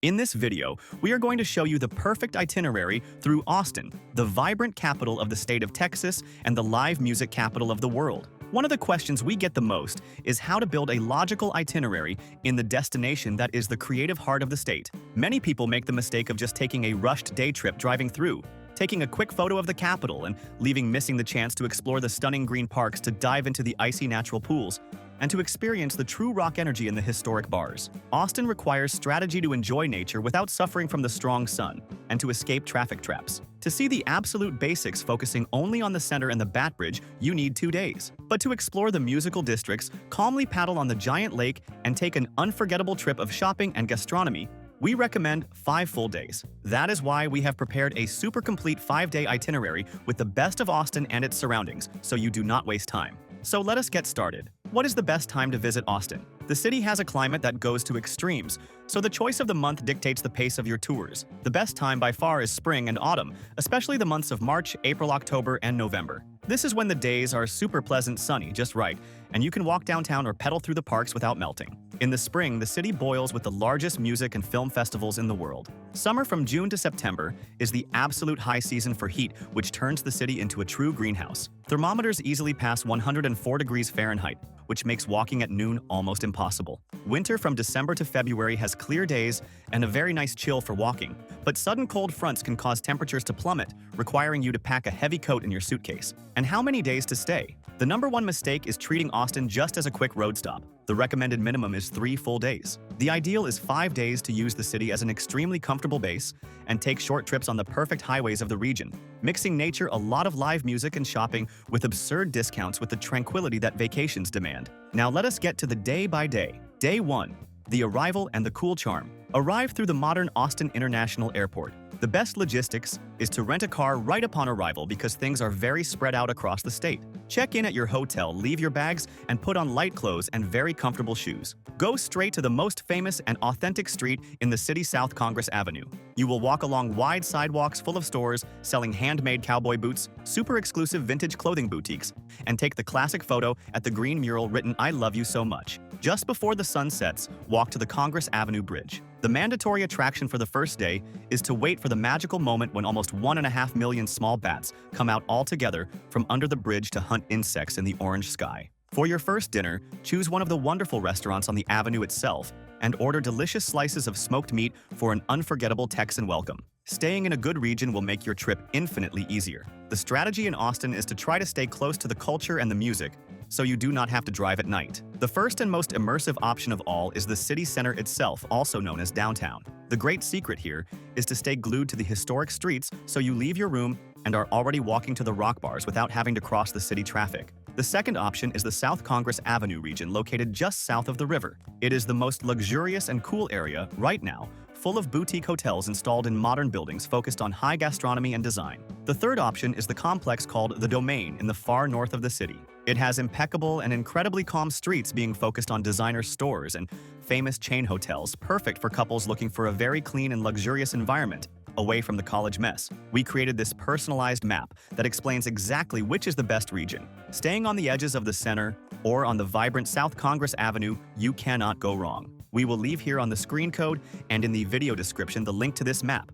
In this video, we are going to show you the perfect itinerary through Austin, the vibrant capital of the state of Texas and the live music capital of the world. One of the questions we get the most is how to build a logical itinerary in the destination that is the creative heart of the state. Many people make the mistake of just taking a rushed day trip driving through, taking a quick photo of the capital and missing the chance to explore the stunning green parks, to dive into the icy natural pools, and to experience the true rock energy in the historic bars. Austin requires strategy to enjoy nature without suffering from the strong sun, and to escape traffic traps. To see the absolute basics focusing only on the center and the Bat Bridge, you need 2 days. But to explore the musical districts, calmly paddle on the giant lake, and take an unforgettable trip of shopping and gastronomy, we recommend 5 full days. That is why we have prepared a super complete 5-day itinerary with the best of Austin and its surroundings, so you do not waste time. So let us get started. What is the best time to visit Austin? The city has a climate that goes to extremes, so the choice of the month dictates the pace of your tours. The best time by far is spring and autumn, especially the months of March, April, October, and November. This is when the days are super pleasant, sunny, just right, and you can walk downtown or pedal through the parks without melting. In the spring, the city boils with the largest music and film festivals in the world. Summer from June to September is the absolute high season for heat, which turns the city into a true greenhouse. Thermometers easily pass 104 degrees Fahrenheit, which makes walking at noon almost impossible. Winter from December to February has clear days and a very nice chill for walking, but sudden cold fronts can cause temperatures to plummet, requiring you to pack a heavy coat in your suitcase. And how many days to stay? The number one mistake is treating Austin just as a quick road stop. The recommended minimum is 3 full days. The ideal is 5 days to use the city as an extremely comfortable base and take short trips on the perfect highways of the region, mixing nature, a lot of live music, and shopping with absurd discounts with the tranquility that vacations demand. Now let us get to the day by day. Day 1. The arrival and the cool charm. Arrive through the modern Austin International Airport. The best logistics is to rent a car right upon arrival because things are very spread out across the state. Check in at your hotel, leave your bags, and put on light clothes and very comfortable shoes. Go straight to the most famous and authentic street in the city, South Congress Avenue. You will walk along wide sidewalks full of stores selling handmade cowboy boots, super exclusive vintage clothing boutiques, and take the classic photo at the green mural written "I love you so much." Just before the sun sets, walk to the Congress Avenue Bridge. The mandatory attraction for the first day is to wait for the magical moment when almost 1.5 million small bats come out all together from under the bridge to hunt insects in the orange sky. For your first dinner, choose one of the wonderful restaurants on the avenue itself and order delicious slices of smoked meat for an unforgettable Texan welcome. Staying in a good region will make your trip infinitely easier. The strategy in Austin is to try to stay close to the culture and the music, so you do not have to drive at night. The first and most immersive option of all is the city center itself, also known as downtown. The great secret here is to stay glued to the historic streets, so you leave your room and are already walking to the rock bars without having to cross the city traffic. The second option is the South Congress Avenue region, located just south of the river. It is the most luxurious and cool area right now, full of boutique hotels installed in modern buildings focused on high gastronomy and design. The third option is the complex called the Domain in the far north of the city. It has impeccable and incredibly calm streets being focused on designer stores and famous chain hotels, perfect for couples looking for a very clean and luxurious environment, away from the college mess. We created this personalized map that explains exactly which is the best region. Staying on the edges of the center or on the vibrant South Congress Avenue, you cannot go wrong. We will leave here on the screen code and in the video description the link to this map.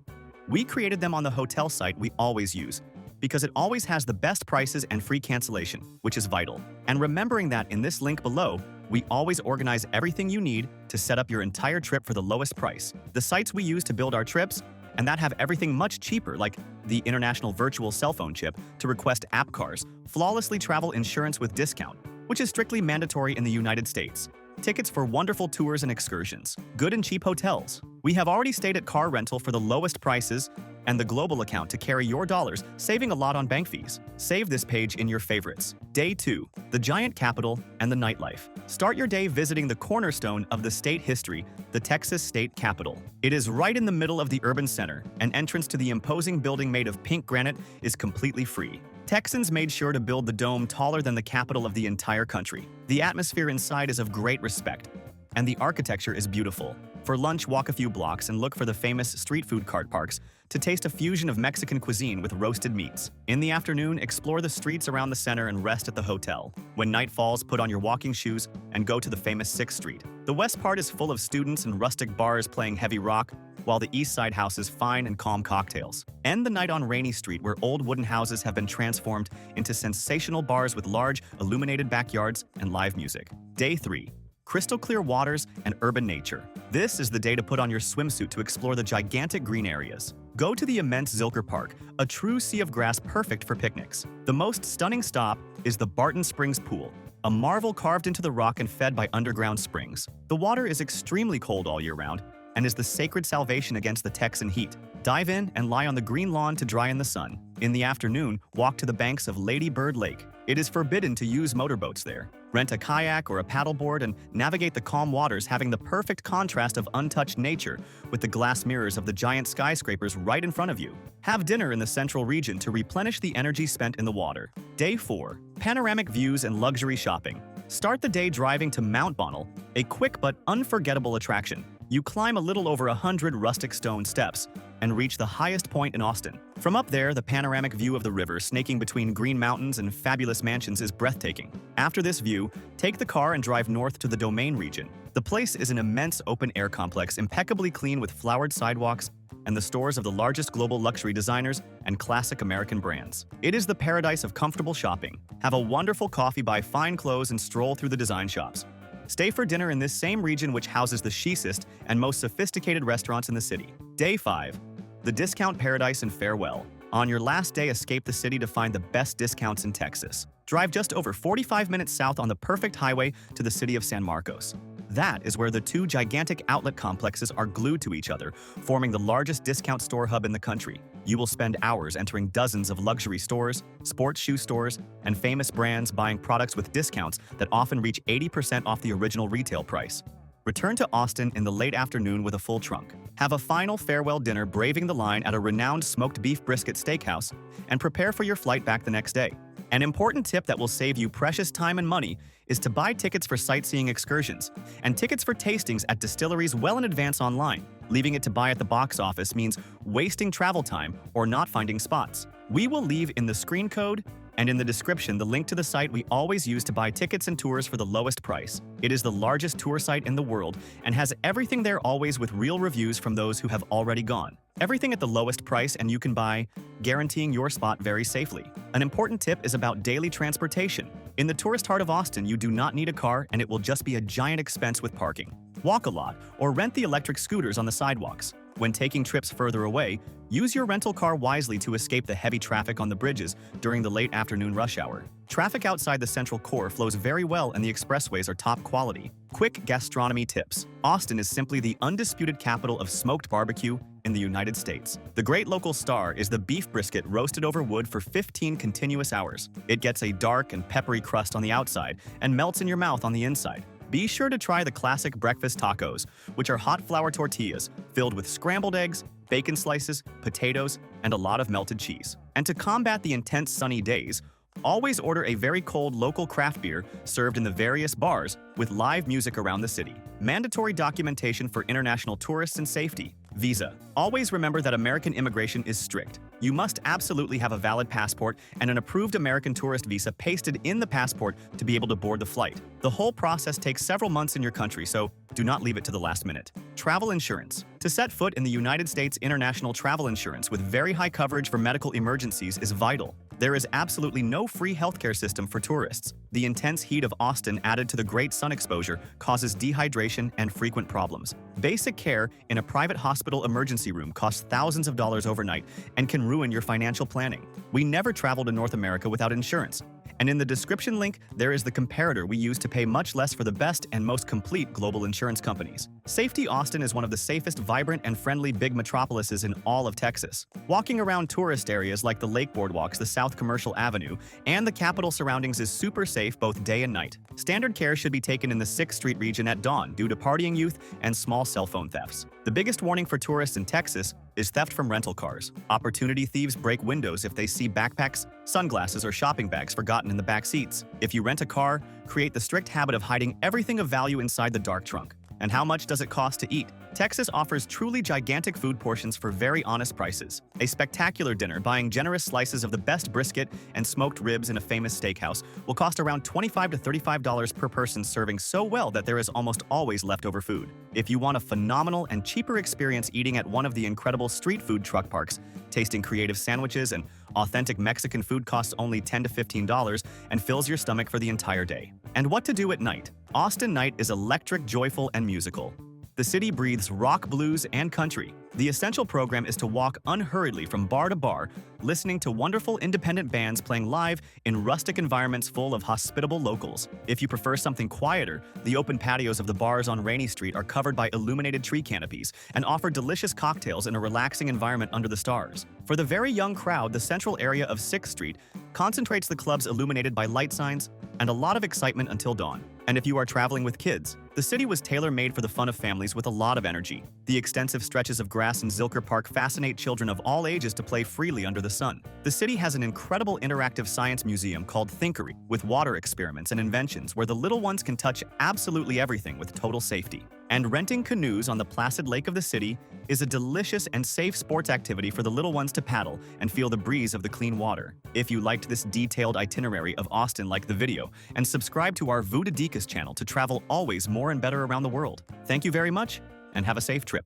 We created them on the hotel site we always use, because it always has the best prices and free cancellation, which is vital. And remembering that in this link below, we always organize everything you need to set up your entire trip for the lowest price. The sites we use to build our trips, and that have everything much cheaper, like the International Virtual Cell Phone Chip to request app cars, flawlessly travel insurance with discount, which is strictly mandatory in the United States, tickets for wonderful tours and excursions, good and cheap hotels. We have already stayed at car rental for the lowest prices, and the global account to carry your dollars, saving a lot on bank fees. Save this page in your favorites. Day 2. The giant capital and the nightlife. Start your day visiting the cornerstone of the state history, the Texas State Capitol. It is right in the middle of the urban center, and entrance to the imposing building made of pink granite is completely free. Texans made sure to build the dome taller than the capital of the entire country. The atmosphere inside is of great respect, and the architecture is beautiful. For lunch, walk a few blocks and look for the famous street food cart parks to taste a fusion of Mexican cuisine with roasted meats. In the afternoon, explore the streets around the center and rest at the hotel. When night falls, put on your walking shoes and go to the famous 6th Street. The west part is full of students and rustic bars playing heavy rock, while the east side houses fine and calm cocktails. End the night on Rainy Street, where old wooden houses have been transformed into sensational bars with large, illuminated backyards and live music. Day 3. Crystal clear waters and urban nature. This is the day to put on your swimsuit to explore the gigantic green areas. Go to the immense Zilker Park, a true sea of grass perfect for picnics. The most stunning stop is the Barton Springs Pool, a marvel carved into the rock and fed by underground springs. The water is extremely cold all year round and is the sacred salvation against the Texan heat. Dive in and lie on the green lawn to dry in the sun. In the afternoon, walk to the banks of Lady Bird Lake. It is forbidden to use motorboats there. Rent a kayak or a paddleboard and navigate the calm waters, having the perfect contrast of untouched nature with the glass mirrors of the giant skyscrapers right in front of you. Have dinner in the central region to replenish the energy spent in the water. Day 4. Panoramic views and luxury shopping. Start the day driving to Mount Bonnell, a quick but unforgettable attraction. You climb a little over 100 rustic stone steps and reach the highest point in Austin. From up there, the panoramic view of the river snaking between green mountains and fabulous mansions is breathtaking. After this view, take the car and drive north to the Domain region. The place is an immense open-air complex impeccably clean with flowered sidewalks and the stores of the largest global luxury designers and classic American brands. It is the paradise of comfortable shopping. Have a wonderful coffee, buy fine clothes, and stroll through the design shops. Stay for dinner in this same region, which houses the chicest and most sophisticated restaurants in the city. Day 5. The Discount Paradise and Farewell. On your last day, escape the city to find the best discounts in Texas. Drive just over 45 minutes south on the perfect highway to the city of San Marcos. That is where the two gigantic outlet complexes are glued to each other, forming the largest discount store hub in the country. You will spend hours entering dozens of luxury stores, sports shoe stores, and famous brands, buying products with discounts that often reach 80% off the original retail price. Return to Austin in the late afternoon with a full trunk. Have a final farewell dinner braving the line at a renowned smoked beef brisket steakhouse, and prepare for your flight back the next day. An important tip that will save you precious time and money is to buy tickets for sightseeing excursions and tickets for tastings at distilleries well in advance online. Leaving it to buy at the box office means wasting travel time or not finding spots. We will leave in the screen code and in the description the link to the site we always use to buy tickets and tours for the lowest price. It is the largest tour site in the world and has everything there, always with real reviews from those who have already gone. Everything at the lowest price, and you can buy, guaranteeing your spot very safely. An important tip is about daily transportation. In the tourist heart of Austin, you do not need a car, and it will just be a giant expense with parking. Walk a lot or rent the electric scooters on the sidewalks. When taking trips further away, use your rental car wisely to escape the heavy traffic on the bridges during the late afternoon rush hour. Traffic outside the central core flows very well, and the expressways are top quality. Quick gastronomy tips. Austin is simply the undisputed capital of smoked barbecue in the United States. The great local star is the beef brisket roasted over wood for 15 continuous hours. It gets a dark and peppery crust on the outside and melts in your mouth on the inside. Be sure to try the classic breakfast tacos, which are hot flour tortillas filled with scrambled eggs, bacon slices, potatoes, and a lot of melted cheese. And to combat the intense sunny days, always order a very cold local craft beer served in the various bars with live music around the city. Mandatory documentation for international tourists and safety. Visa. Always remember that American immigration is strict. You must absolutely have a valid passport and an approved American tourist visa pasted in the passport to be able to board the flight. The whole process takes several months in your country, so do not leave it to the last minute. Travel insurance. To set foot in the United States, international travel insurance with very high coverage for medical emergencies is vital. There is absolutely no free healthcare system for tourists. The intense heat of Austin added to the great sun exposure causes dehydration and frequent problems. Basic care in a private hospital emergency room costs thousands of dollars overnight and can ruin your financial planning. We never travel to North America without insurance. And in the description link, there is the comparator we use to pay much less for the best and most complete global insurance companies. Safety. Austin is one of the safest, vibrant, and friendly big metropolises in all of Texas. Walking around tourist areas like the Lake Boardwalks, the South Commercial Avenue, and the Capitol surroundings is super safe both day and night. Standard care should be taken in the 6th Street region at dawn due to partying youth and small cell phone thefts. The biggest warning for tourists in Texas is theft from rental cars. Opportunity thieves break windows if they see backpacks, sunglasses, or shopping bags forgotten in the back seats. If you rent a car, create the strict habit of hiding everything of value inside the dark trunk. And how much does it cost to eat? Texas offers truly gigantic food portions for very honest prices. A spectacular dinner buying generous slices of the best brisket and smoked ribs in a famous steakhouse will cost around $25 to $35 per person, serving so well that there is almost always leftover food. If you want a phenomenal and cheaper experience eating at one of the incredible street food truck parks, tasting creative sandwiches and authentic Mexican food costs only $10 to $15 and fills your stomach for the entire day. And what to do at night? Austin night is electric, joyful, and musical. The city breathes rock, blues, and country. The essential program is to walk unhurriedly from bar to bar, listening to wonderful independent bands playing live in rustic environments full of hospitable locals. If you prefer something quieter, the open patios of the bars on Rainy Street are covered by illuminated tree canopies and offer delicious cocktails in a relaxing environment under the stars. For the very young crowd, the central area of 6th Street concentrates the clubs illuminated by light signs and a lot of excitement until dawn. And if you are traveling with kids, the city was tailor-made for the fun of families with a lot of energy. The extensive stretches of grass in Zilker Park fascinate children of all ages to play freely under the sun. The city has an incredible interactive science museum called Thinkery, with water experiments and inventions where the little ones can touch absolutely everything with total safety. And renting canoes on the placid lake of the city is a delicious and safe sports activity for the little ones to paddle and feel the breeze of the clean water. If you liked this detailed itinerary of Austin, like the video, and subscribe to our Voodoo channel to travel always more and better around the world. Thank you very much, and have a safe trip.